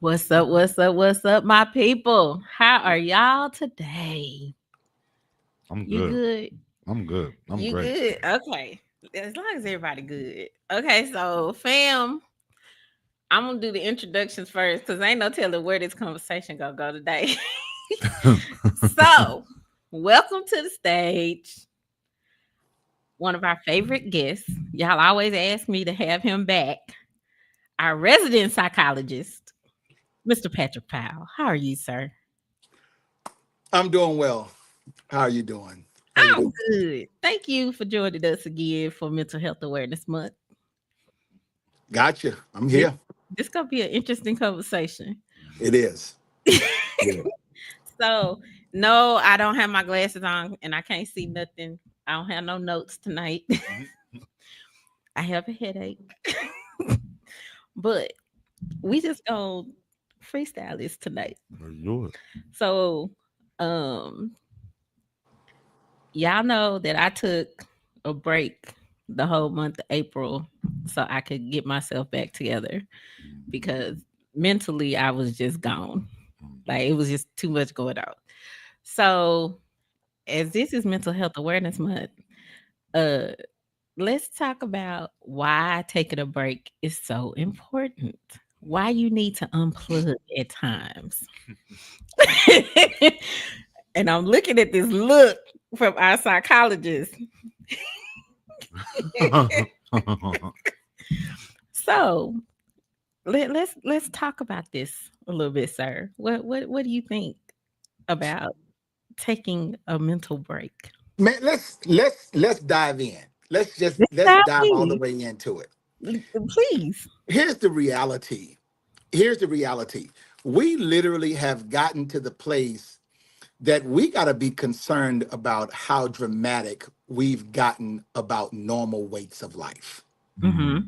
What's up? What's up? What's up, my people? How are y'all today? I'm You good. good? I'm good. I'm You great. good? Okay. As long as everybody good. Okay, so fam, I'm gonna do the introductions first because ain't no telling where this conversation gonna go today. So, welcome to the stage. One of our favorite guests. Y'all always ask me to have him back. Our resident psychologist, Mr. Patrick Powell. How are you, sir? I'm doing well. How are you doing? How you I'm doing? good. Thank you for joining us again for Mental Health Awareness Month. Gotcha. I'm This, here. this gonna be an interesting conversation. It is. Yeah. So, no, I don't have my glasses on and I can't see nothing. I don't have no notes tonight. I have a headache. But we just gonna freestyle this tonight. Let's do it. So, um, y'all know that I took a break the whole month of April so I could get myself back together because mentally I was just gone. Like it was just too much going on. So, as this is Mental Health Awareness Month, uh let's talk about why taking a break is so important. Why you need to unplug at times. And I'm looking at this look from our psychologist. So let's talk about this a little bit, sir. What do you think about taking a mental break? Man, let's dive in. Let's Let's dive dive all the in, way into it. please. Here's the reality. Here's the reality. We literally have gotten to the place that we got to be concerned about how dramatic we've gotten about normal weights of life. Mm-hmm.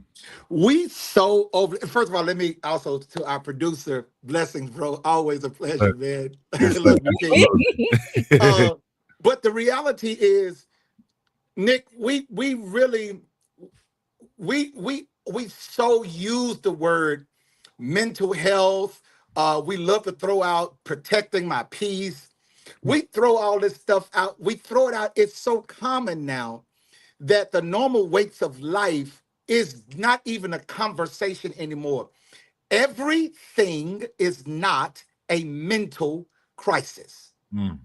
We so over. First of all, let me also to our producer, blessings, bro. Always a pleasure, man. Yes, sir. Love you, King. Absolutely. Uh, but the reality is, Nick, we really we so use the word mental health. We love to throw out protecting my peace. We throw all this stuff out. We throw it out. It's so common now that the normal weights of life is not even a conversation anymore. Everything is not a mental crisis. Mm,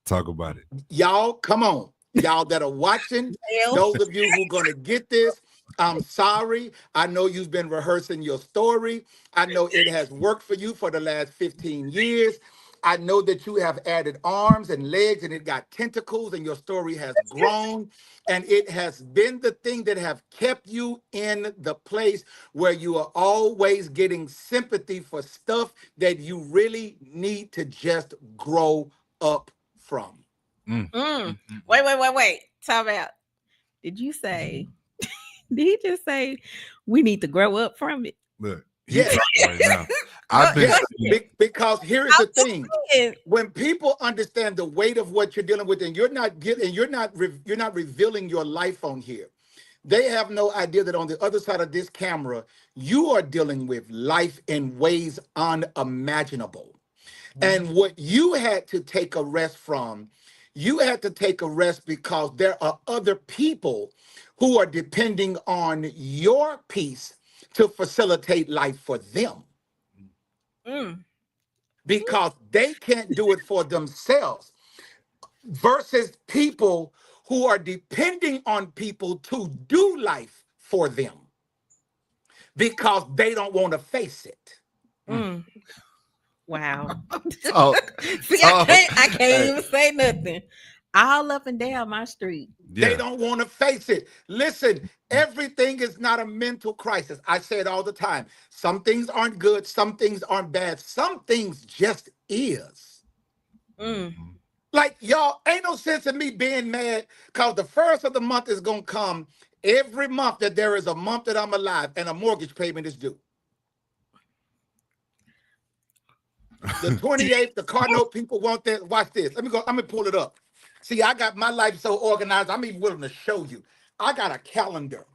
talk about it. Y'all, come on. Y'all that are watching, Well, those of you who are going to get this, I'm sorry. I know you've been rehearsing your story. I know it has worked for you for the last 15 years. I know that you have added arms and legs and it got tentacles and your story has grown. And it has been the thing that have kept you in the place where you are always getting sympathy for stuff that you really need to just grow up from. Mm, mm. mm, mm. Wait. Talk about. Did you say? Did he just say we need to grow up from it? Look, he Yes. talking right now. Go, I've been Yes, saying, because here is I'm the thing: saying, when people understand the weight of what you're dealing with, and you're not getting, you're not revealing your life on here. They have no idea that on the other side of this camera, you are dealing with life in ways unimaginable. And what you had to take a rest from, you had to take a rest because there are other people who are depending on your peace to facilitate life for them. mm, because they can't do it for themselves versus people who are depending on people to do life for them because they don't want to face it. Mm. Wow. Talk, See, talk. I can't Hey, even say nothing. All up and down my street. They yeah. don't want to face it. Listen, everything is not a mental crisis. I say it all the time. Some things aren't good, some things aren't bad, some things just is. Mm. Like, y'all, ain't no sense in me being mad because the first of the month is going to come every month that there is a month that I'm alive and a mortgage payment is due. The 28th, the car note people want that. Watch this. Let me go. I'm going to pull it up. See, I got my life so organized, I'm even willing to show you. I got a calendar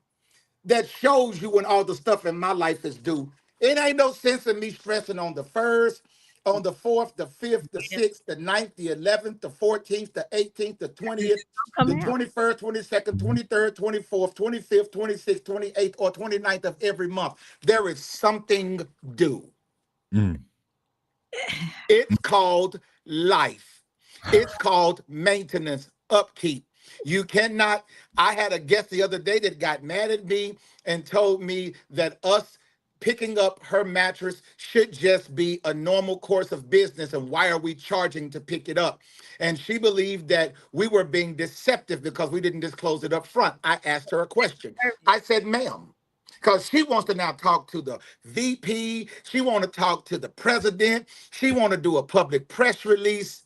that shows you when all the stuff in my life is due. It ain't no sense in me stressing on the first, on the fourth, the fifth, the sixth, the ninth, the 11th, the 14th, the 18th, the 20th, Come the out. 21st, 22nd, 23rd, 24th, 25th, 26th, 28th, or 29th of every month. There is something due. Mm. It's called life. It's called maintenance, upkeep. You cannot. I had a guest the other day that got mad at me and told me that us picking up her mattress should just be a normal course of business. And why are we charging to pick it up? And she believed that we were being deceptive because we didn't disclose it up front. I asked her a question. I said, ma'am, because she wants to now talk to the VP. She want to talk to the president. She want to do a public press release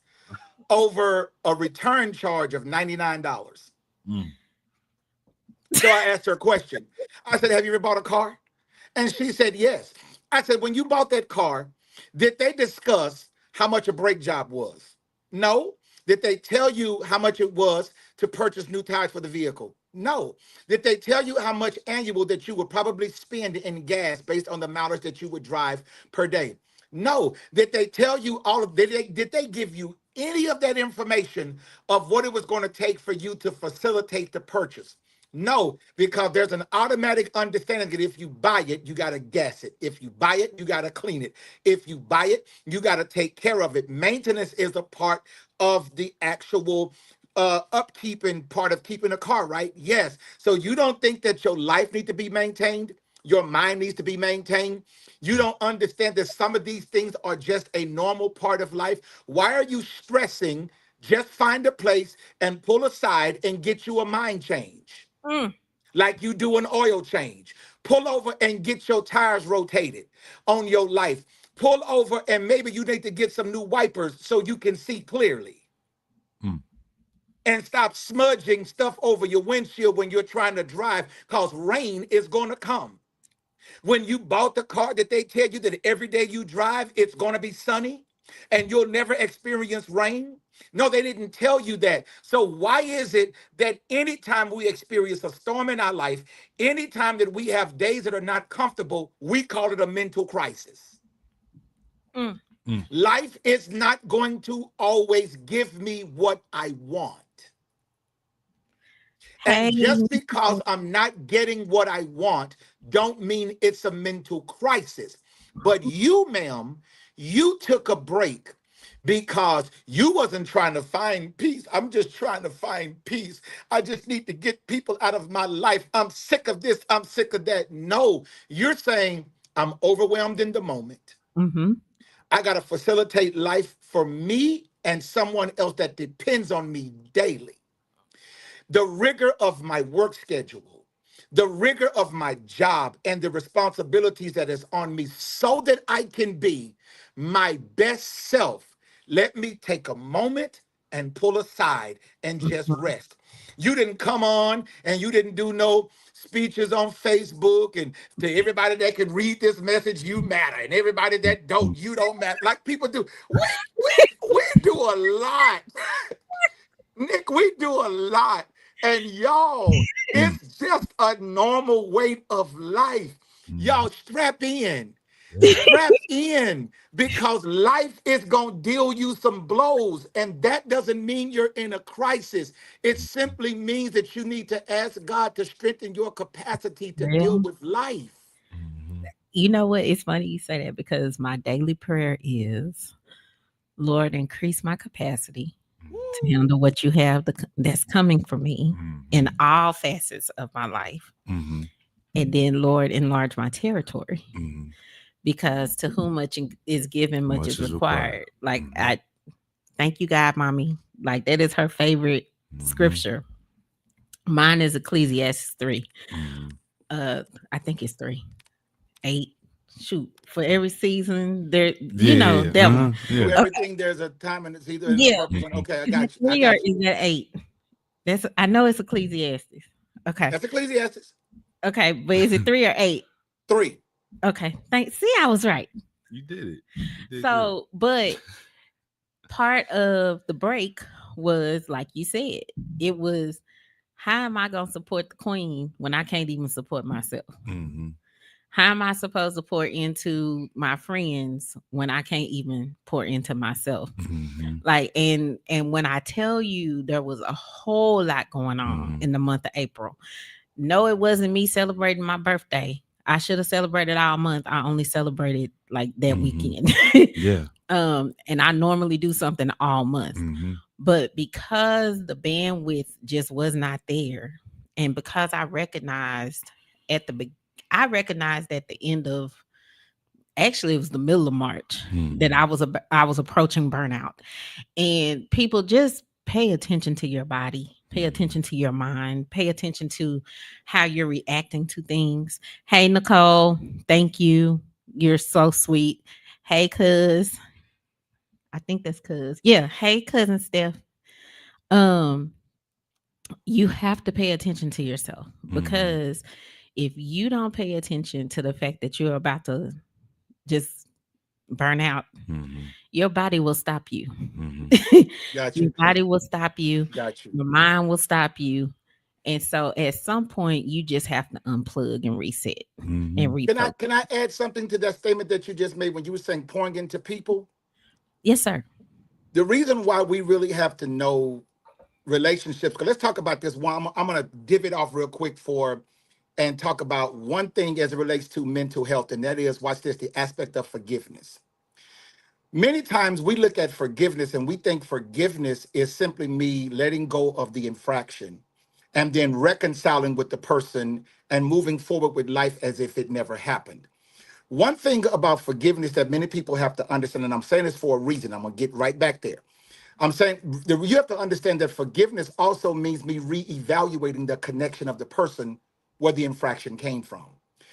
over a return charge of $99. Mm. So I asked her a question. I said, have you ever bought a car? And she said, yes. I said, when you bought that car, did they discuss how much a brake job was? No. Did they tell you how much it was to purchase new tires for the vehicle? No. Did they tell you how much annual that you would probably spend in gas based on the mileage that you would drive per day? No. Did they tell you all of did they give you any of that information of what it was going to take for you to facilitate the purchase? No, because there's an automatic understanding that if you buy it, you got to gas it. If you buy it, you got to clean it. If you buy it, you got to take care of it. Maintenance is a part of the actual upkeep and part of keeping a car, right? Yes. So you don't think that your life needs to be maintained? Your mind needs to be maintained. You don't understand that some of these things are just a normal part of life. Why are you stressing? Just find a place and pull aside and get you a mind change Mm. like you do an oil change. Pull over and get your tires rotated on your life. Pull over and maybe you need to get some new wipers so you can see clearly. Mm. And stop smudging stuff over your windshield when you're trying to drive because rain is going to come. When you bought the car, that they tell you that every day you drive, it's going to be sunny and you'll never experience rain? No, they didn't tell you that. So why is it that anytime we experience a storm in our life, anytime that we have days that are not comfortable, we call it a mental crisis? Mm. Mm. Life is not going to always give me what I want. Hey. And just because I'm not getting what I want, don't mean it's a mental crisis. But you, ma'am, you took a break because you wasn't trying to find peace. I'm just trying to find peace. I just need to get people out of my life. I'm sick of this. I'm sick of that. No, you're saying I'm overwhelmed in the moment. Mm-hmm. I got to facilitate life for me and someone else that depends on me daily. The rigor of my work schedule, the rigor of my job, and the responsibilities that is on me so that I can be my best self. Let me take a moment and pull aside and just rest. You didn't come on and you didn't do no speeches on Facebook and to everybody that can read this message, you matter. And everybody that don't, you don't matter. Like people do. We do a lot. Nick, we do a lot. And y'all, Mm. it's just a normal weight of life. Mm. Y'all strap in. Yeah. Strap in because life is going to deal you some blows. And that doesn't mean you're in a crisis. It simply means that you need to ask God to strengthen your capacity to deal Yeah. with life. Mhm. You know what? It's funny you say that because my daily prayer is Lord, increase my capacity to Woo. handle what you have that's coming for me in Mhm. all facets of my life. Mhm. And then, Lord, enlarge my territory Mhm. because to whom much is given, much Much is is required. required. Like, Mhm. I thank you, God, mommy. Like, that is her favorite Mhm. scripture. Mine is Ecclesiastes 3. Mhm. Uh, I think it's 3. 8. Shoot, for every season, there, Yeah, yeah, yeah. that one. To Yeah. Okay. everything, there's a time and a season and a Yeah. purpose. And Mhm. okay, I Is that got you. I 3 or got you. is that 8? That's I know it's Ecclesiastes. Okay. That's Ecclesiastes Okay, but is it 3 or 8? 3. Okay. Thanks. See, I was right. You did it. You did good. So, but part of the break was like you said, it was how am I going to support the queen when I can't even support myself? Mhm. How am I supposed to pour into my friends when I can't even pour into myself? Mhm. Like, and when I tell you there was a whole lot going on Mhm. in the month of April. No, it wasn't me celebrating my birthday. I should have celebrated all month. I only celebrated like that Mhm. weekend. Yeah. And I normally do something all month. Mhm. But because the bandwidth just was not there, and because at the I recognized at the end of, actually it was the middle of March, that Mhm. I was approaching burnout. And people, just pay attention to your body, pay Mhm. attention to your mind, pay attention to how you're reacting to things. Hey Nicole, thank you. You're so sweet. Hey cuz, I think that's cuz. Yeah, hey cousin Steph. Um, you have to pay attention to yourself, Mhm. because if you don't pay attention to the fact that you're about to just burn out, Mhm. your body will stop you. Mhm. Got Your you. body will stop you. Got you. Your mind will stop you. And so at some point, you just have to unplug and reset and Mhm. Can I refocus. can I add something to that statement that you just made when you were saying pouring into people? Yes, sir. The reason why we really have to know relationships, because let's talk about this one. I'm going to give it off real quick for and talk about one thing as it relates to mental health, and that is, watch this, the aspect of forgiveness. Many times we look at forgiveness and we think forgiveness is simply me letting go of the infraction and then reconciling with the person and moving forward with life as if it never happened. One thing about forgiveness that many people have to understand, and I'm saying this for a reason, I'm going to get right back there. I'm saying you have to understand that forgiveness also means me reevaluating the connection of the person where the infraction came from.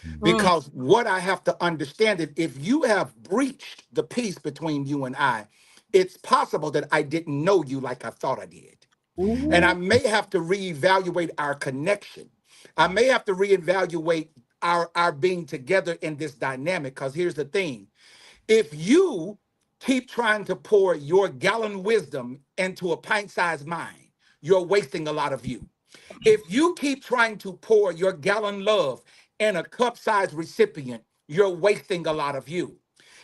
Mm. Because what I have to understand is, if you have breached the peace between you and I, it's possible that I didn't know you like I thought I did. And I Ooh. may have to reevaluate our connection. I may have to reevaluate our being together in this dynamic. Because here's the thing: if you keep trying to pour your gallon wisdom into a pint-sized mind, you're wasting a lot of you. If you keep trying to pour your gallon love in a cup-sized recipient, you're wasting a lot of you.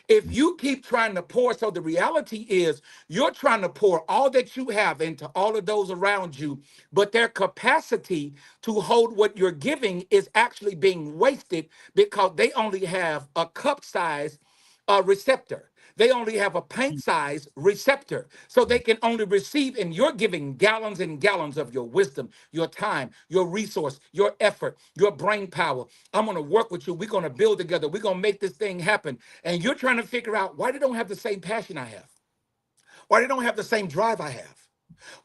If you keep trying to pour, so the reality is you're trying to pour all that you have into all of those around you, but their capacity to hold what you're giving is actually being wasted because they only have a cup size receptor. They only have a pint size receptor. So they can only receive, and you're giving gallons and gallons of your wisdom, your time, your resource, your effort, your brain power. I'm going to work with you. We're going to build together. We're going to make this thing happen. And you're trying to figure out why they don't have the same passion I have, why they don't have the same drive I have,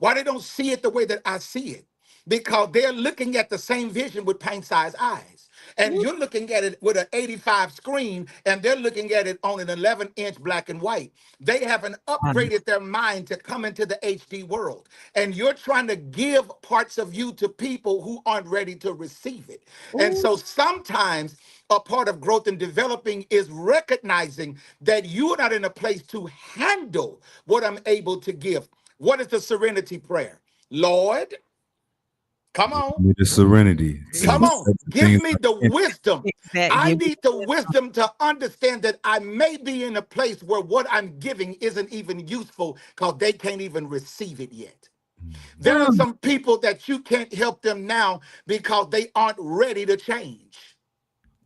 why they don't see it the way that I see it. Because they're looking at the same vision with pint-sized eyes. And Ooh. you're looking at it with an 85 screen, and they're looking at it on an 11-inch black and white. They haven't upgraded their mind to come into the HD world. And you're trying to give parts of you to people who aren't ready to receive it. And Ooh. so sometimes a part of growth and developing is recognizing that you're not in a place to handle what I'm able to give. What is the serenity prayer? Lord, come Give on, me the serenity to come on, accept the give things me I the can't. wisdom. Exact. I Give me need the wisdom. wisdom to understand that I may be in a place where what I'm giving isn't even useful because they can't even receive it yet. There are Mm. some people that you can't help them now because they aren't ready to change.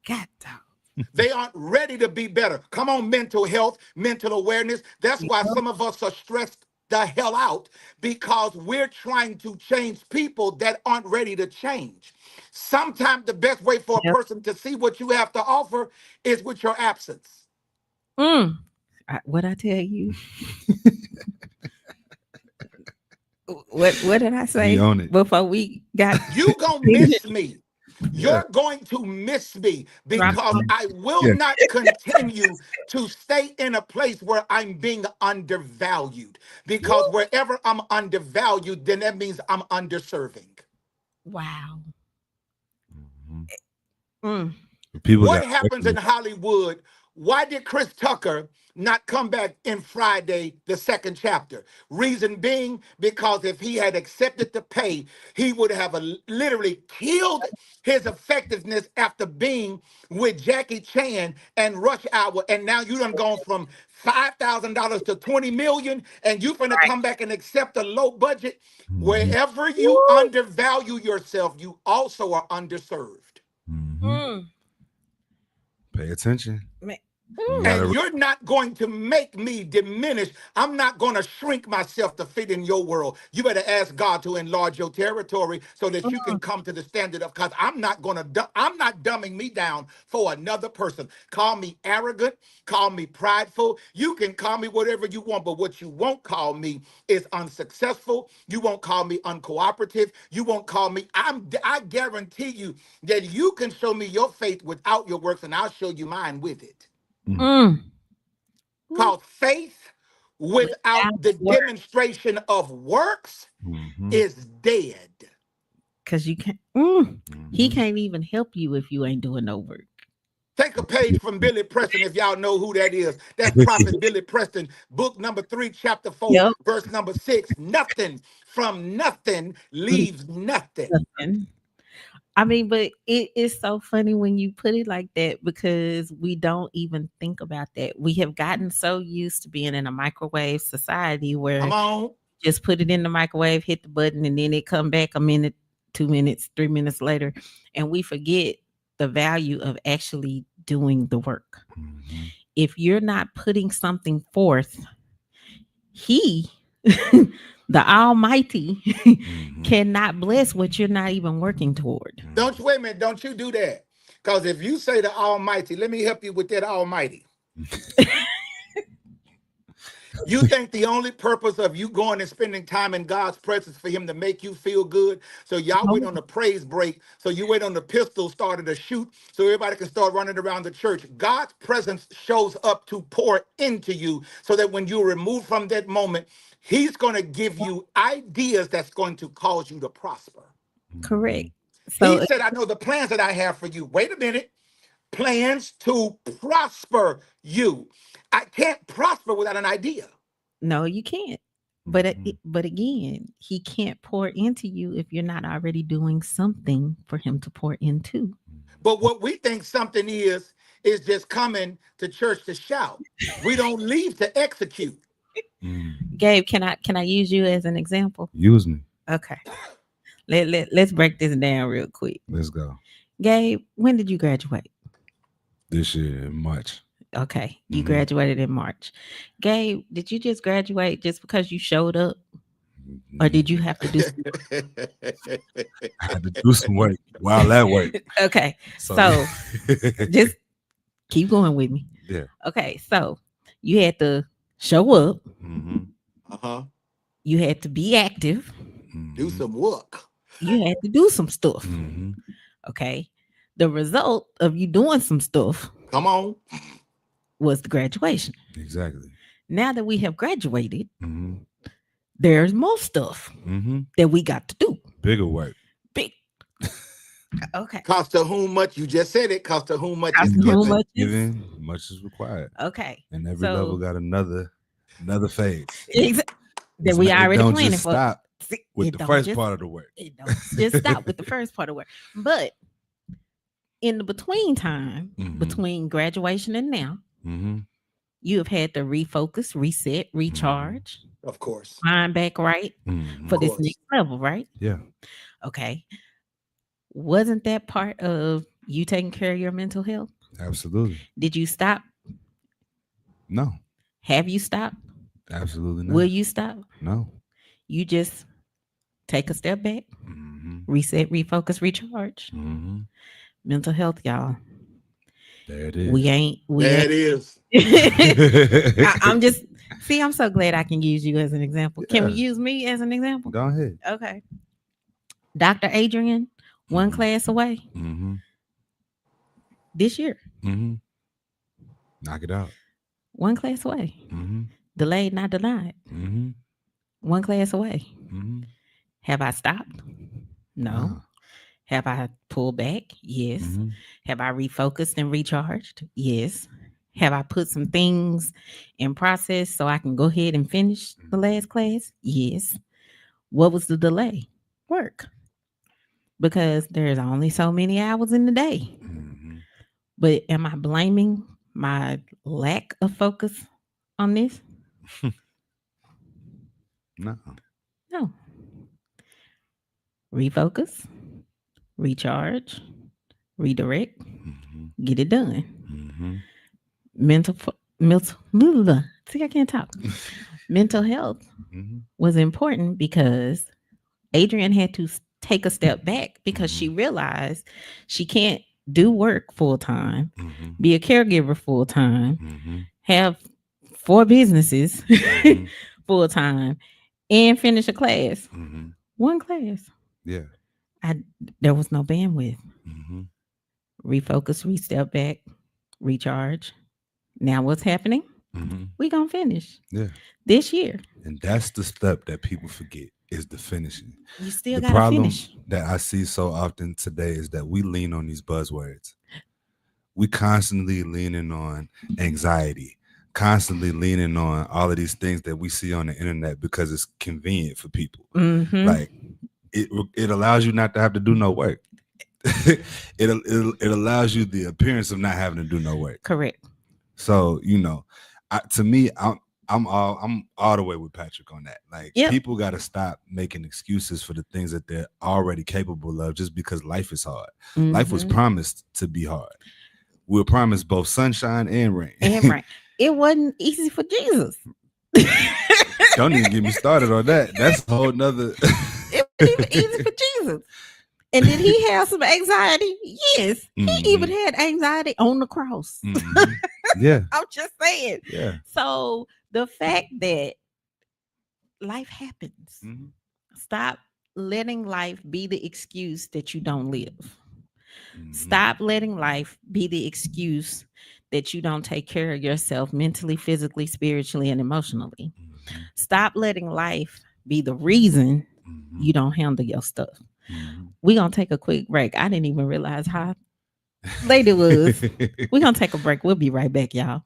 God dog. They aren't ready to be better. Come on, mental health, mental awareness. That's why some of us are stressed the hell out because we're trying to change people that aren't ready to change. Sometimes the best way for a Yep. person to see what you have to offer is with your absence. Mm. What I tell you? What did I He say own it. before we got You gonna miss me. Yeah. You're going to miss me dropped because on? I will Yeah. not continue to stay in a place where I'm being undervalued. Because wherever I'm undervalued, then that means I'm underserving. Wow. Mhm. Mm. People What got to happens in recognize. Hollywood? Why did Chris Tucker not come back in Friday, the second chapter? Reason being, because if he had accepted the pay, he would have literally killed his effectiveness after being with Jackie Chan and Rush Hour. And now you done gone from $5,000 to 20 million, and you finna come back and accept a low budget. Mhm. Wherever you undervalue yourself, you also are underserved. Mhm. Mm. Pay attention. Man. You Mm. And gotta. you're not going to make me diminish. I'm not going to shrink myself to fit in your world. You better ask God to enlarge your territory so that you can Mm. come to the standard of, because I'm not going to, I'm not dumbing me down for another person. Call me arrogant, call me prideful. You can call me whatever you want, but what you won't call me is unsuccessful. You won't call me uncooperative. You won't call me, I guarantee you that you can show me your faith without your works, and I'll show you mine with it. Mm. Mm. Ooh. Called faith without Without the work, demonstration of works Mhm. is dead. because you can't. Mm. He Mhm. can't even help you if you ain't doing no work. Take a page from Billy Preston if y'all know who that is. That's Prophet Billy Preston, book number 3, chapter 4, Yep. verse number 6. Nothing from nothing leaves nothing. Nothing. I mean, but it is so funny when you put it like that because we don't even think about that. We have gotten so used to being in a microwave society where Come on. just put it in the microwave, hit the button, and then it come back a minute, 2 minutes, 3 minutes later, and we forget the value of actually doing the work. Mhm. If you're not putting something forth, He, the Almighty, Mhm. cannot bless what you're not even working toward. Don't you, wait a minute, don't you do that. Because if you say the Almighty, let me help you with that Almighty. You think the only purpose of you going and spending time in God's presence for him to make you feel good? So y'all wait No, on the praise break. So you wait on the pistol started to shoot so everybody can start running around the church. God's presence shows up to pour into you so that when you're removed from that moment, he's going to give you ideas that's going to cause you to prosper. correct. Mhm. He So said, I know the plans that I have for you. Wait a minute. Plans to prosper you. I can't prosper without an idea. no, you can't. Mhm. But again, he can't pour into you if you're not already doing something for him to pour into. But what we think something is just coming to church to shout. We don't leave to execute. Mhm. Gabe, can I use you as an example? Use me. Okay. Let's break this down real quick. Let's go. Gabe, when did you graduate? This year, March. Okay, you Mhm. graduated in March. Gabe, did you just graduate just because you showed up, or Mhm. did you have to do? I had to do some work while at work. Okay, So, so just keep going with me. yeah. Okay, so you had to show up. Mm-hmm. Uh-huh. You had to be active. Do Mm-hmm. some work. You had to do some stuff. Mm-hmm. Okay, the result of you doing some stuff Come on. was the graduation. Exactly. Now that we have graduated, Mm-hmm. there's more stuff Mm-hmm. that we got to do. Bigger work. Big. Okay. Cost to whom much, you just said it, cost to whom much is Cost who given. much is Much is required. okay. And every level So got another phase. exa- that It's we not, it already don't planning just for. stop See, with the first part of the work. it don't just stop with the first part of work. But in the between time, Mm-hmm. between graduation and now, Mm-hmm. you have had to refocus, reset, Mm-hmm. recharge, Of course. mind back right Of Mm-hmm. for this course. next level, right? Yeah. Okay. Wasn't that part of you taking care of your mental health? Absolutely. Did you stop? No. Have you stopped? Absolutely not. Will you stop? No. You just take a step back, Mm-hmm. reset, refocus, recharge. Mm-hmm. Mental health, y'all. There it We is. ain't. We There ain't. it is. I'm just. See, I'm so glad I can use you as an example. Can we Yeah. use me as an example? Go ahead. Okay. Dr. Adrian, one Mm-hmm. class away Mm-hmm. this year. Mm-hmm. Knock it out. One class away. Mm-hmm. Delayed, not denied. Mm-hmm. One class away. Mm-hmm. Have I stopped? No. Nah. Have I pulled back? Yes. Mm-hmm. Have I refocused and recharged? Yes. Have I put some things in process so I can go ahead and finish the last class? Yes. What was the delay? Work. Because there's only so many hours in the day. Mm-hmm. But am I blaming my lack of focus on this? No. No. Refocus, recharge, redirect, Mm-hmm. get it done. Mm-hmm. Mental, see, I can't talk. Mental health Mm-hmm. was important because Adrian had to take a step back because she Mhm. realized she can't do work full time, Mm-hmm. be a caregiver full time, Mm-hmm. have 4 businesses Mm-hmm. full time, and finish a class. Mm-hmm. One class. Yeah. I There was no bandwidth. Mm-hmm. Refocus, re-step back, recharge. Now what's happening? Mm-hmm. We gonna finish Yeah. this year. And that's the step that people forget is the finishing. You still The gotta problem finish. that I see so often today is that we lean on these buzzwords. We constantly leaning on anxiety, constantly leaning on all of these things that we see on the internet because it's convenient for people. Mm-hmm. Like it allows you not to have to do no work. it allows you the appearance of not having to do no work. Correct. So to me, I'm all the way with Patrick on that. Like people got to stop making excuses for the things that they're already capable of just because life is hard. Mm-hmm. Life was promised to be hard. We were promised both sunshine and rain. It wasn't easy for Jesus. Don't even get me started on that. That's a whole nother. It wasn't even easy for Jesus. And did he have some anxiety? Yes. Mm-hmm. He even had anxiety on the cross. Mm-hmm. Yeah. I'm just saying. Yeah. So the fact that life happens, Mm-hmm. stop letting life be the excuse that you don't live. Mm-hmm. Stop letting life be the excuse that you don't take care of yourself mentally, physically, spiritually, and emotionally. Mm-hmm. Stop letting life be the reason Mm-hmm. you don't handle your stuff. Mm-hmm. We're going to take a quick break. I didn't even realize how late it was. We're going to take a break. We'll be right back, y'all.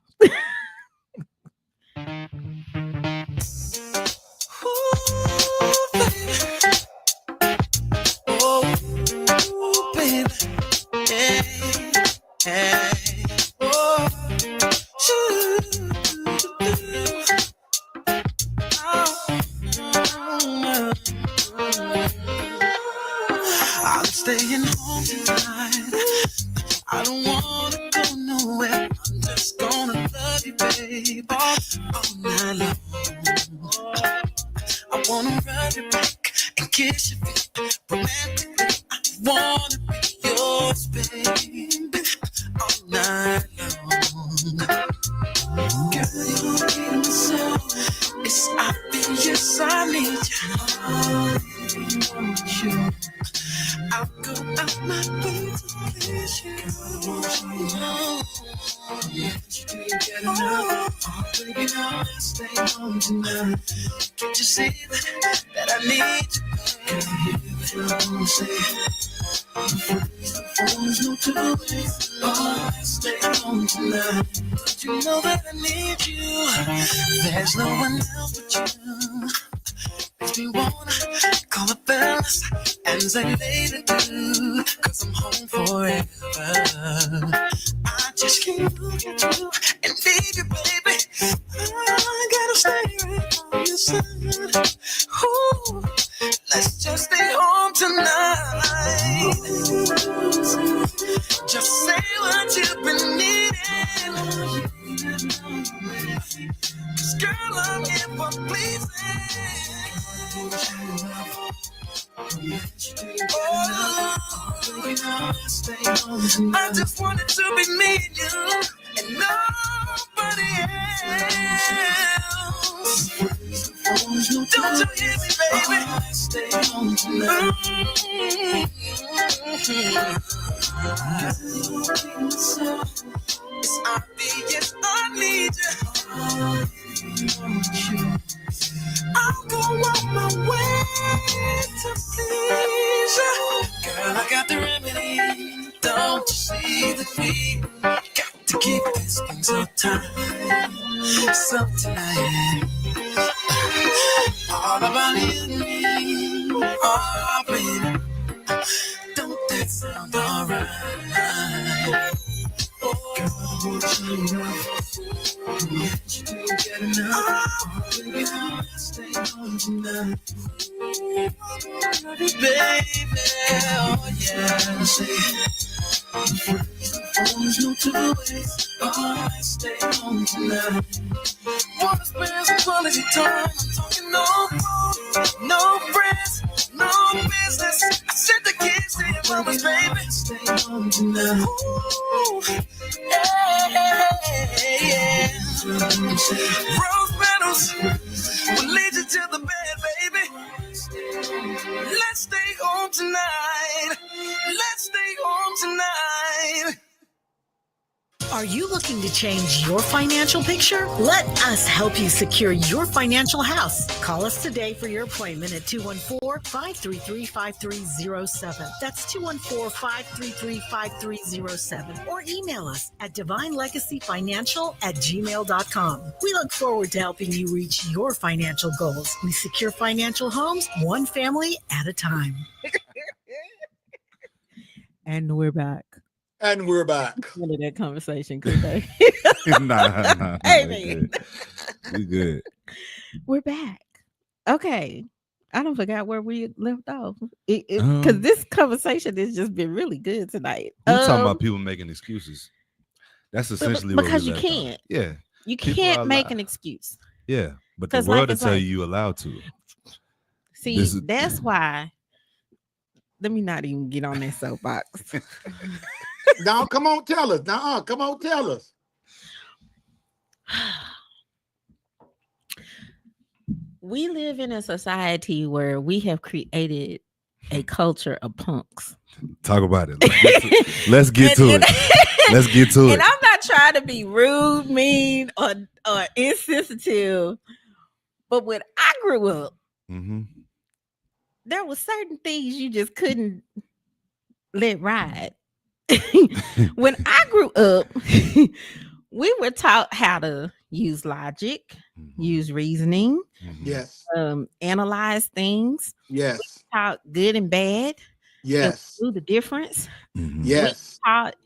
I'm staying home tonight. I don't wanna go nowhere. I'm just gonna love you, baby, all night long. I wanna rub your back and kiss your feet romantically. I wanna be yours, baby, all night long. Girl, you need me so. It's obvious I need you. I'll go out my way to please you. You can't get enough. Oh, baby, now stay home tonight. Can't you see that I need you? Can you hear the phone say? The phone's no two-way. Oh, stay home tonight. But you know that I need you. There's no one else but you. Makes me wanna call the fellas and say, baby, do, 'cause I'm home forever. I just can't look at you and leave you, baby. I gotta stay right on your side. Ooh, let's just stay home tonight. Just say what you've been needing. Please. I just wanted to be me and you and nobody else. Don't you hear me, baby? Stay home tonight. It's obvious I need you. I'll go on my way to please you. Girl, I got the remedy. Don't you see that we got to keep this thing so tight? So tonight, all about you and me. Oh, baby, don't that sound alright? Girl, I want you enough. You do get enough. Baby, stay home tonight. Baby, oh yeah, say there's no two ways. Oh, stay home tonight. Wanna spend some quality time. I'm talking no phone, no friends, no business. I said the kids to your mama's baby. Stay home tonight. Ooh, yeah. Rose petals will lead you to the bed, baby. Let's stay home tonight. Let's stay home tonight. Are you looking to change your financial picture? Let us help you secure your financial house. Call us today for your appointment at 214-533-5307. That's 214-533-5307. Or email us at divinelegacyfinancial@gmail.com. We look forward to helping you reach your financial goals. We secure financial homes one family at a time. And we're back. And we're back. End of that conversation, Kuday. Nah. Hey, We good. We're back. Okay. I don't forgot where we left off. Because this conversation has just been really good tonight. We're talking about people making excuses. That's essentially what because we you left can't. off. Yeah. You People can't make allowed. an excuse. Yeah. But the 'Cause world life will is tell life. you you're allowed to. See, that's why. Let me not even get on that soapbox. Now, come on, tell us. Come on, tell us. We live in a society where we have created a culture of punks. Talk about it. Let's get to it. Let's get to it. And I'm not trying to be rude, mean, or insensitive, but when I grew up, there were certain things you just couldn't let ride. When I grew up, we were taught how to use logic, use reasoning, yes, analyze things. Yes, we taught good and bad. Yes, and do the difference. Yes, we taught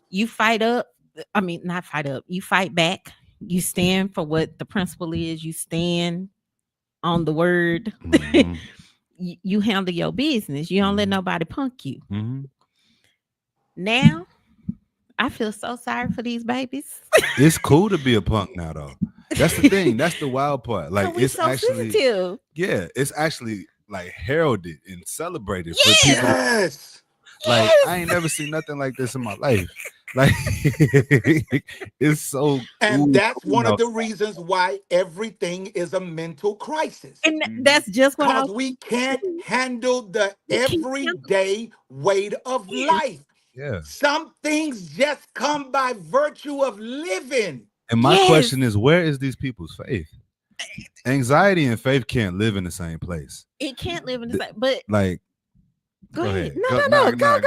you fight up. I mean, not fight up. You fight back. You stand for what the principle is. You stand on the word. You handle your business. You don't let nobody punk you. Now, I feel so sorry for these babies. It's cool to be a punk now, though. That's the thing. That's the wild part. Like, it's so actually sensitive. Yeah, it's actually like heralded and celebrated yes. for people. Yes. Like, I ain't never seen nothing like this in my life. Like, it's so and that's one of the reasons why everything is a mental crisis. And that's just what because we can't handle the everyday weight of life. Yeah. Some things just come by virtue of living. And my question is, where is these people's faith? Anxiety and faith can't live in the same place. It can't live in the same, but like, go ahead. No, go.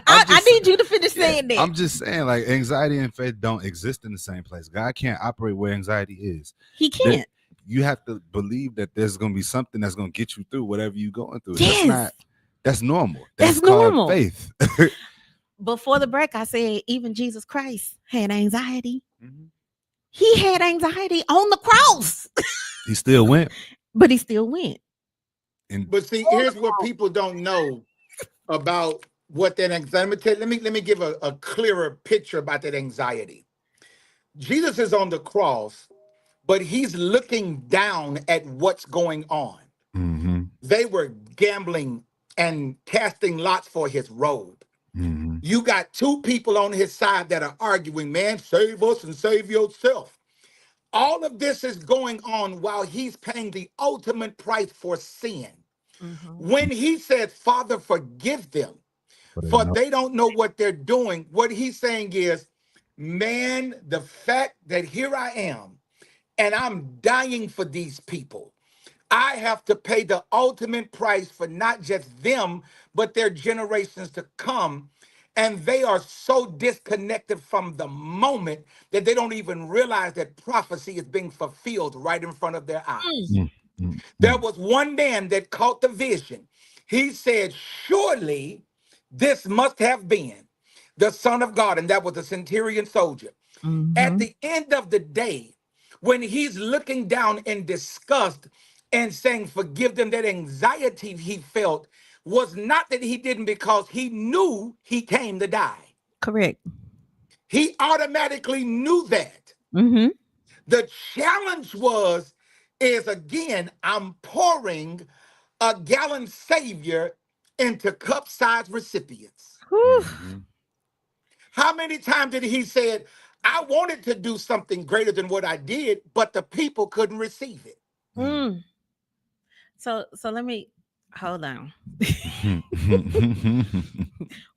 I need you to finish saying that. I'm just saying, like, anxiety and faith don't exist in the same place. God can't operate where anxiety is. He can't. You have to believe that there's going to be something that's going to get you through whatever you're going through. Yes. That's normal. That's called normal. Faith. Before the break, I said even Jesus Christ had anxiety. He had anxiety on the cross. He still went. But he still went. But see, here's what people don't know about what that anxiety. Let me give a clearer picture about that anxiety. Jesus is on the cross but he's looking down at what's going on. Mm-hmm. They were gambling and casting lots for his robe. Mm-hmm. You got two people on his side that are arguing, man, save us and save yourself. All of this is going on while he's paying the ultimate price for sin. Mm-hmm. When he says, Father, forgive them, But for no. they don't know what they're doing, what he's saying is, man, the fact that here I am and I'm dying for these people, I have to pay the ultimate price for not just them, but their generations to come. And they are so disconnected from the moment that they don't even realize that prophecy is being fulfilled right in front of their eyes. Mm, mm, There mm. was one man that caught the vision. He said, surely this must have been the Son of God. And that was a centurion soldier. At Mm-hmm. the end of the day, when he's looking down in disgust and saying, forgive them, that anxiety he felt was not that he didn't, because he knew he came to die. Correct. He automatically knew that. Mm-hmm. The challenge is again, I'm pouring a gallon savior into cup-sized recipients. Whew. Mhm. How many times did he said, I wanted to do something greater than what I did, but the people couldn't receive it. Mm. So let me hold on. Mhm.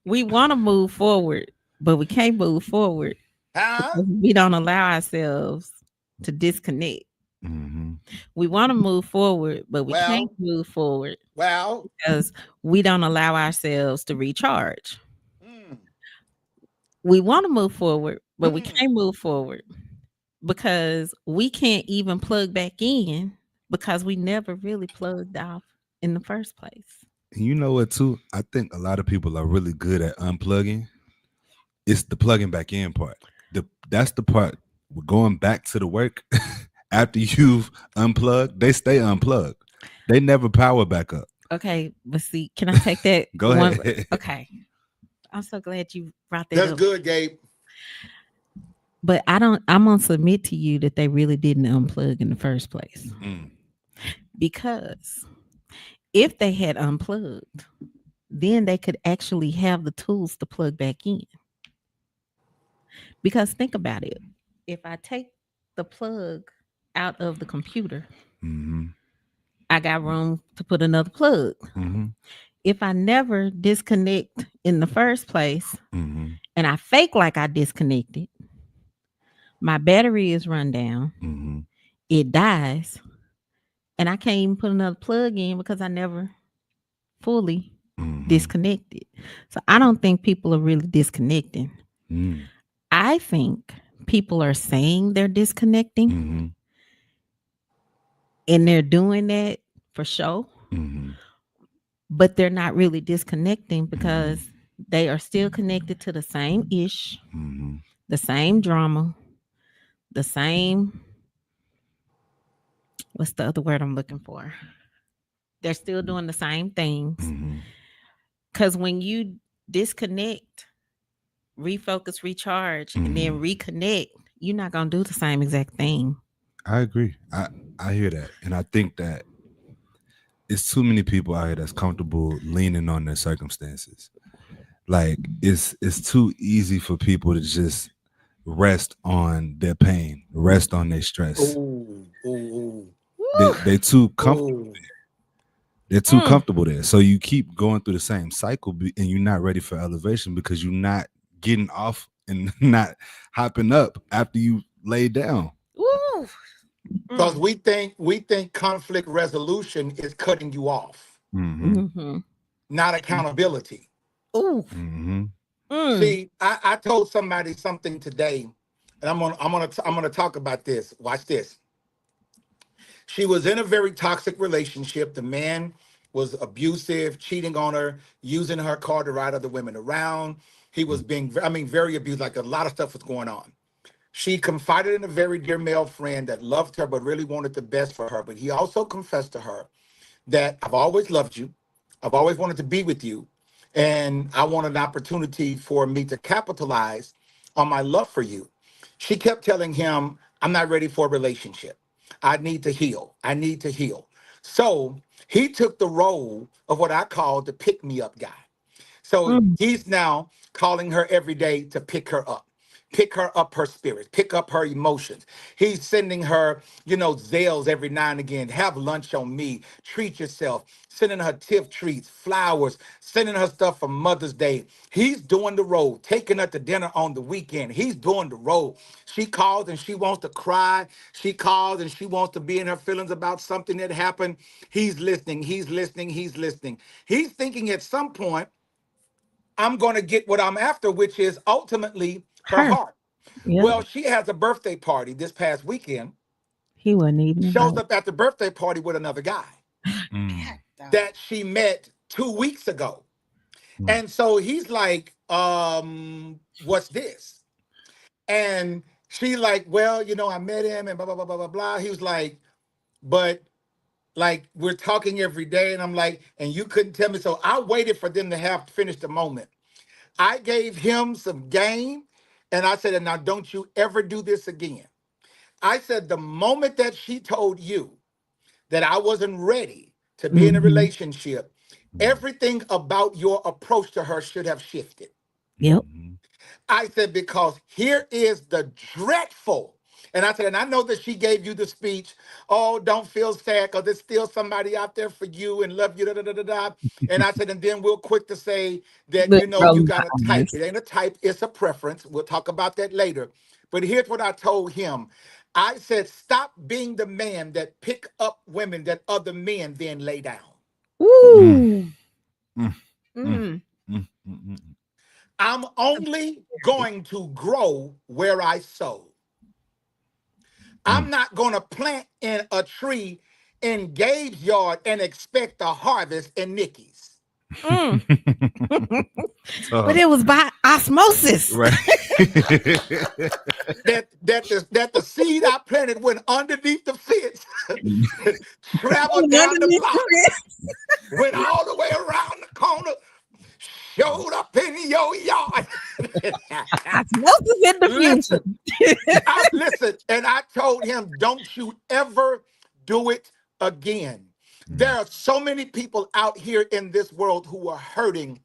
We want to move forward, but we can't move forward Huh? because we don't allow ourselves to disconnect. Mhm. We want to move forward, but we can't Well, move forward well, because we don't allow ourselves to recharge. mm, We want to move forward, but we mm. can't move forward because we can't even plug back in because we never really plugged off in the first place. And you know what too? I think a lot of people are really good at unplugging. It's the plugging back in part. That's the part. We're going back to the work after you've unplugged. They stay unplugged. They never power back up. Okay, but see, can I take that Go one? ahead. Okay, I'm so glad you brought that That's up. good, Gabe. But I don't. I'm gonna submit to you that they really didn't unplug in the first place Mm. because if they had unplugged, then they could actually have the tools to plug back in. Because think about it. If I take the plug out of the computer, Mhm. I got room to put another plug. Mhm. If I never disconnect in the first place Mhm. and I fake like I disconnected, my battery is run down, Mhm. it dies, and I can't even put another plug in because I never fully Mhm. disconnected. So I don't think people are really disconnecting. Mm. I think people are saying they're disconnecting Mhm. and they're doing that for show, Mhm. but they're not really disconnecting because they are still connected to the same ish, Mhm. the same drama, the same, what's the other word I'm looking for? They're still doing the same things. Mhm. Because when you disconnect, refocus, recharge, and then Mhm. reconnect, you're not going to do the same exact thing. I agree. I hear that, and I think that it's too many people out here that's comfortable leaning on their circumstances. Like it's too easy for people to just rest on their pain, rest on their stress. Ooh, ooh, Woo! They too ooh, comfortable. ooh. They're too Mm. comfortable there. So you keep going through the same cycle, and you're not ready for elevation because you're not getting off and not hopping up after you lay down. Woo! Because Mm. we think conflict resolution is cutting you off, Mm-hmm. Mm-hmm. not accountability. Ooh. Mm-hmm. Mm. See, I told somebody something today, and I'm gonna talk about this. Watch this. She was in a very toxic relationship. The man was abusive, cheating on her, using her car to ride other women around. He was being, I mean, very abused. Like a lot of stuff was going on. She confided in a very dear male friend that loved her, but really wanted the best for her. But he also confessed to her that I've always loved you. I've always wanted to be with you. And I want an opportunity for me to capitalize on my love for you. She kept telling him, I'm not ready for a relationship. I need to heal. I need to heal. So he took the role of what I call the pick me up guy. So Mm. he's now calling her every day to pick her up her spirits, pick up her emotions. He's sending her, Zales every now and again. Have lunch on me, treat yourself, sending her tiff treats, flowers, sending her stuff for Mother's Day. He's doing the road, taking her to dinner on the weekend. He's doing the road. She calls and she wants to cry. She calls and she wants to be in her feelings about something that happened. He's listening, he's listening, he's listening. He's thinking at some point, I'm going to get what I'm after, which is ultimately her Her. heart. Yep. Well, she has a birthday party this past weekend, He wasn't even shows invited. up at the birthday party with another guy Mm, that she met 2 weeks ago. mm, And so he's like, what's this? And she like, well, I met him and blah, blah, blah, blah, blah, blah. He was like, but like we're talking every day. And I'm like, and you couldn't tell me. So I waited for them to have finished the moment. I gave him some game and I said, and now don't you ever do this again. I said, the moment that she told you that I wasn't ready to be in a Hmm. relationship, mm, everything about your approach to her should have shifted. Yep. mhm, I said, because here is the dreadful. And I said, and I know that she gave you the speech, oh, don't feel sad because there's still somebody out there for you and love you, da, da, da, da, da. And I said, and then we're quick to say that, But you rolling got a type. eyes. It ain't a type, it's a preference. We'll talk about that later. But here's what I told him. I said, stop being the man that pick up women that other men then lay down. mm, Ooh. mm, mm, Mm. mm, mm, mm. I'm only going to grow where I sow. I'm Mm. not going to plant in a tree in Gabe's yard and expect a harvest in Nikki's. Mm. But Tough, it was by osmosis. right? That the seed I planted went underneath the fence, traveled down the Underneath block, the went all the way around the corner, showed up in your yard. osmosis in the Listen, future. listen, and I told him, don't you ever do it again. There Mm, are so many people out here in this world who are hurting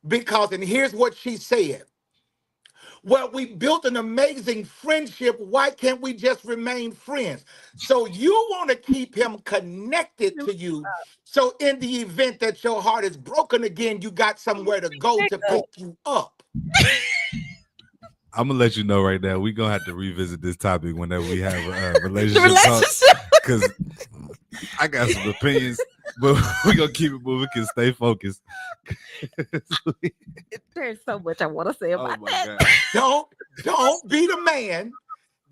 because, and here's what she said. Well, we built an amazing friendship. Why can't we just remain friends? So you want to keep him connected to you. So in the event that your heart is broken again, you got somewhere to go to pick you up. I'm gonna let you know right now. We're gonna have to revisit this topic whenever we have a The relationship talk relationship. because I got some opinions, but we're gonna keep it moving. Can stay focused. There's so much I want to say Oh about my that. god. Don't be the man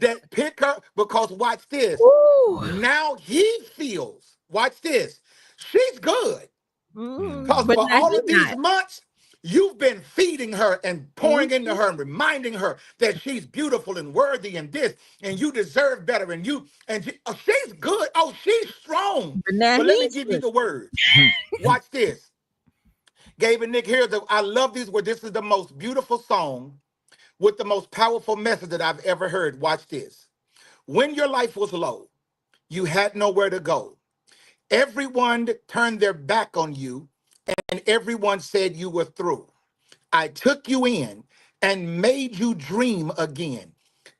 that pick her because watch this. Ooh. Now he feels, watch this, she's good. Mm, Because But for now all he's of these not. months, you've been feeding her and pouring into Mhm. her and reminding her that she's beautiful and worthy and this, and you deserve better. Oh, she's good. Oh, she's strong. But now But let me he's give you good. the words. Watch this. Gabe and Nick, I love these words. This is the most beautiful song with the most powerful message that I've ever heard. Watch this. When your life was low, you had nowhere to go. Everyone turned their back on you, and everyone said you were through. I took you in and made you dream again,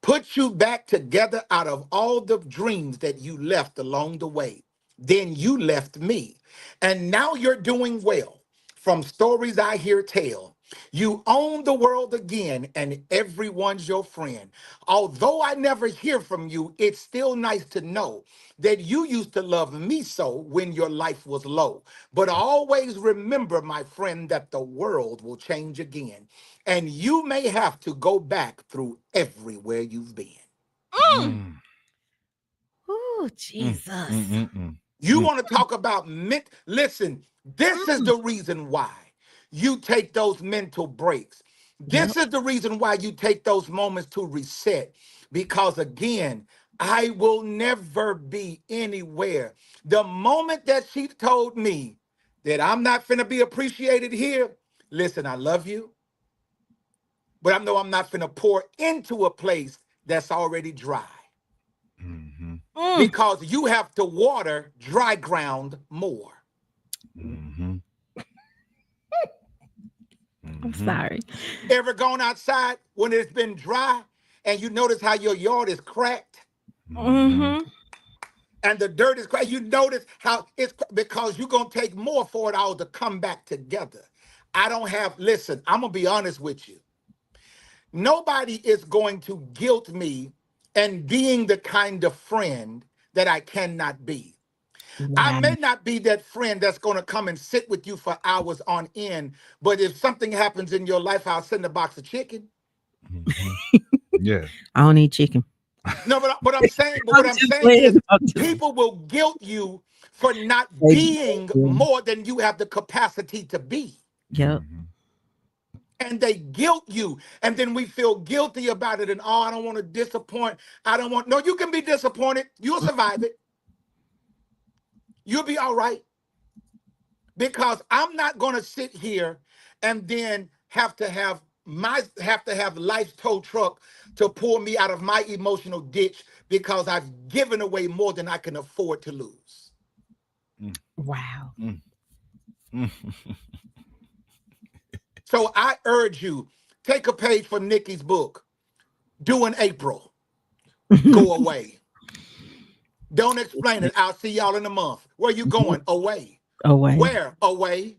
put you back together out of all the dreams that you left along the way. Then you left me, and now you're doing well. From stories I hear tell, you own the world again, and everyone's your friend. Although I never hear from you, it's still nice to know that you used to love me so when your life was low. But always remember, my friend, that the world will change again, and you may have to go back through everywhere you've been. Mm. mm, Oh, mm, mm, Jesus. mm, mm, You mm. want to talk about listen, this is Mm. the reason why you take those mental breaks. This Yep. is the reason why you take those moments to reset. Because again, I will never be anywhere. The moment that she told me that I'm not finna be appreciated here, listen, I love you, but I know I'm not finna pour into a place that's already dry. Mhm. Mm. because you have to water dry ground more. Mhm. I'm Mhm. sorry. Ever gone outside when it's been dry and you notice how your yard is cracked Mhm. Mm-hmm. and the dirt is cracked? You notice how it's because you're going to take more for it all to come back together. Listen, I'm going to be honest with you. Nobody is going to guilt me and being the kind of friend that I cannot be. I Wow. may not be that friend that's going to come and sit with you for hours on end, but if something happens in your life, I'll send a box of chicken. Mhm. Yeah. I don't eat chicken. No, but I'm saying, but I'm what I'm just saying playing. is I'm just people will guilt you for not playing. being more than you have the capacity to be. Yep. Mhm. And they guilt you. And then we feel guilty about it. And oh, I don't want to disappoint. No, you can be disappointed. You'll survive it. You'll be all right. Because I'm not going to sit here and then have life's tow truck to pull me out of my emotional ditch because I've given away more than I can afford to lose. Wow. Mm. Mm. So I urge you, take a page from Nikki's book. Do an April. Go away. Don't explain it. I'll see y'all in a month. Where you going? Away. Away. Where? Away.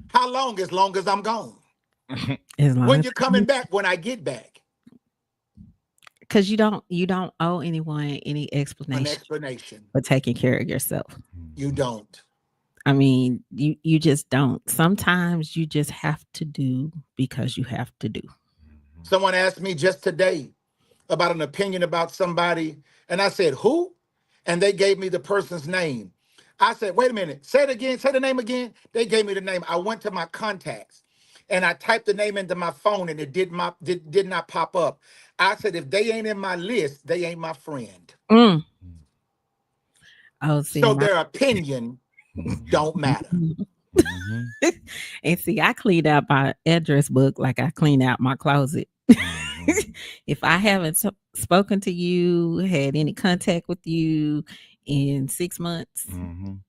How long? As long as I'm gone. As long When as you coming back? When I get back. because you don't owe anyone any An explanation explanation. for taking care of yourself. You don't. I mean, you just don't. Sometimes you just have to do because you have to do. Someone asked me just today about an opinion about somebody, and I said, who? And they gave me the person's name. I said, wait a minute, say it again, say the name again. They gave me the name. I went to my contacts and I typed the name into my phone and it did not pop up. I said, if they ain't in my list, they ain't my friend. Mm. Oh, see, So and I their opinion don't matter. Mhm. and see, I cleaned out my address book like I cleaned out my closet. Mhm. If I haven't spoken to you, had any contact with you in 6 months, Mhm.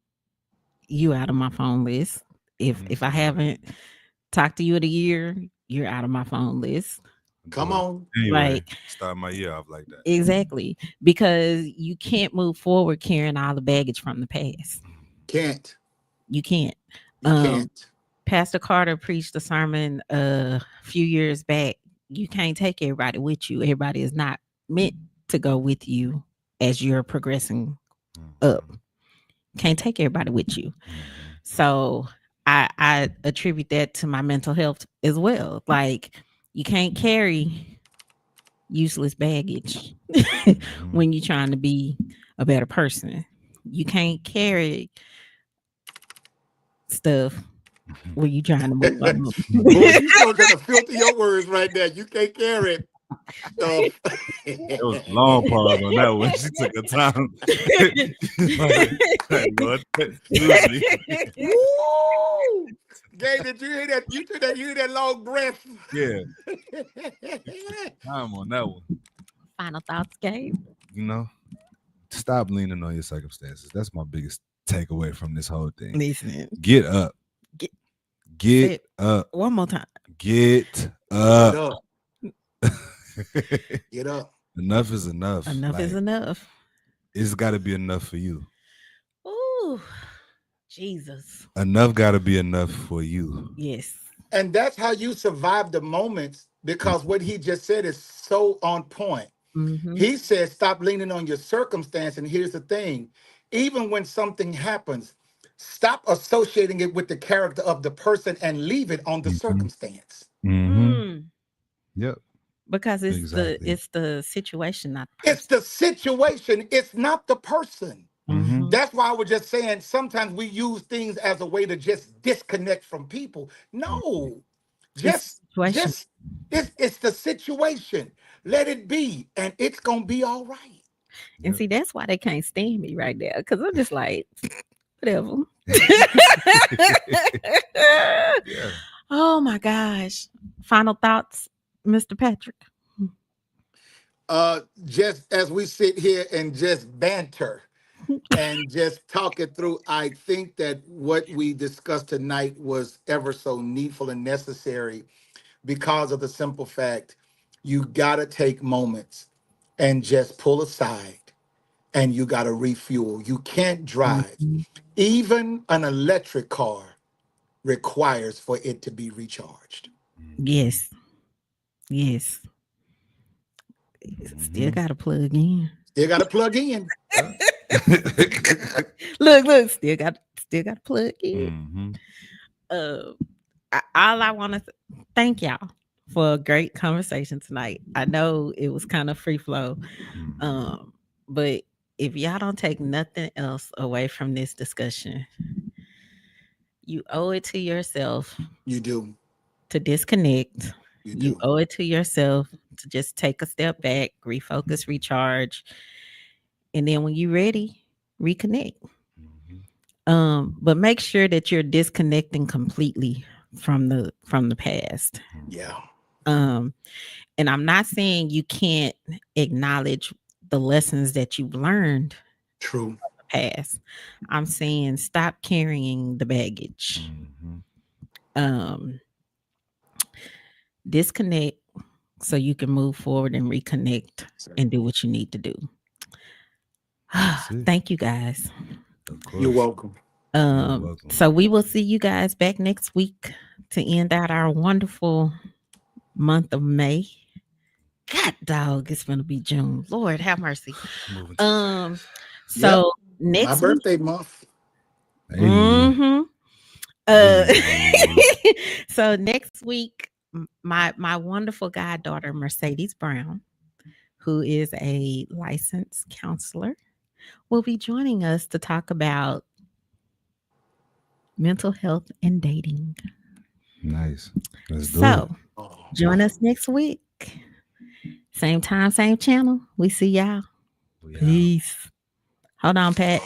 you out of my phone list. If I haven't talked to you in a year, you're out of my phone list. Come on. Anyway, Like start my year off like that. exactly because you can't move forward carrying all the baggage from the past. Can't. You can't. You can't. Pastor Carter preached a sermon a few years back. You can't take everybody with you. Everybody is not meant to go with you as you're progressing up. Can't take everybody with you. So I attribute that to my mental health as well. Like you can't carry useless baggage when you're trying to be a better person. You can't carry stuff when you're trying to move on. Boy, you so gonna filter your words right there. You can't carry stuff. There was a long pause on that one. She took her time. Lord, excuse me. Woo! Gay, did you hear that? You took that. You hear that long breath. Yeah, time on that one. Final thoughts, Gabe. You know, stop leaning on your circumstances. That's my biggest takeaway from this whole thing. Listen, Get up. Get- Get up. one more time. Get Get up. up. Get up. Enough is enough. Enough is Like, enough. it's got to be enough for you. Ooh, Jesus. Enough got to be enough for you. Yes. And that's how you survive the moments because what he just said is so on point. Mm-hmm. He said, stop leaning on your circumstance. And here's the thing, even when something happens, stop associating it with the character of the person and leave it on the circumstance. Mm. Yep. Because it's Exactly. the situation, not the It's person. the situation, it's not the person. Mhm. That's why I was just saying sometimes we use things as a way to just disconnect from people. No, It's situation. it's the situation. Let it be, and it's gonna be all right. And see, that's why they can't stand me right now. Because I'm just like, whatever. Yeah. Oh my gosh. Final thoughts, Mr. Patrick. Just as we sit here and just banter and just talk it through, I think that what we discussed tonight was ever so needful and necessary because of the simple fact you got to take moments and just pull aside and you got to refuel. You can't drive. Mhm. Even an electric car requires for it to be recharged. Yes. Yes. Still got to plug in. Still got to plug in. Look, still got to plug in. Mm-hmm. Uh, all I want to thank y'all for a great conversation tonight. I know it was kind of free flow, but if y'all don't take nothing else away from this discussion, you owe it to yourself You do. to disconnect. You You do. owe it to yourself to just take a step back, refocus, recharge, and then when you're ready, reconnect. But make sure that you're disconnecting completely from the past. Yeah. Um, and I'm not saying you can't acknowledge the lessons that you've learned True. in the past. I'm saying stop carrying the baggage. Um, disconnect so you can move forward and reconnect and do what you need to do. That's it. Thank you guys. Of course. You're welcome. You're welcome. So we will see you guys back next week to end out our wonderful month of May. God dog, it's gonna be June. Lord have mercy. Moving to- So My next birthday month. Hey. Mm-hmm. Hey. So next week, my wonderful goddaughter Mercedes Brown, who is a licensed counselor, will be joining us to talk about mental health and dating. Nice. Let's do So it. join us next week. Same time, same channel. We see y'all. We out. Peace. Hold on, Pat.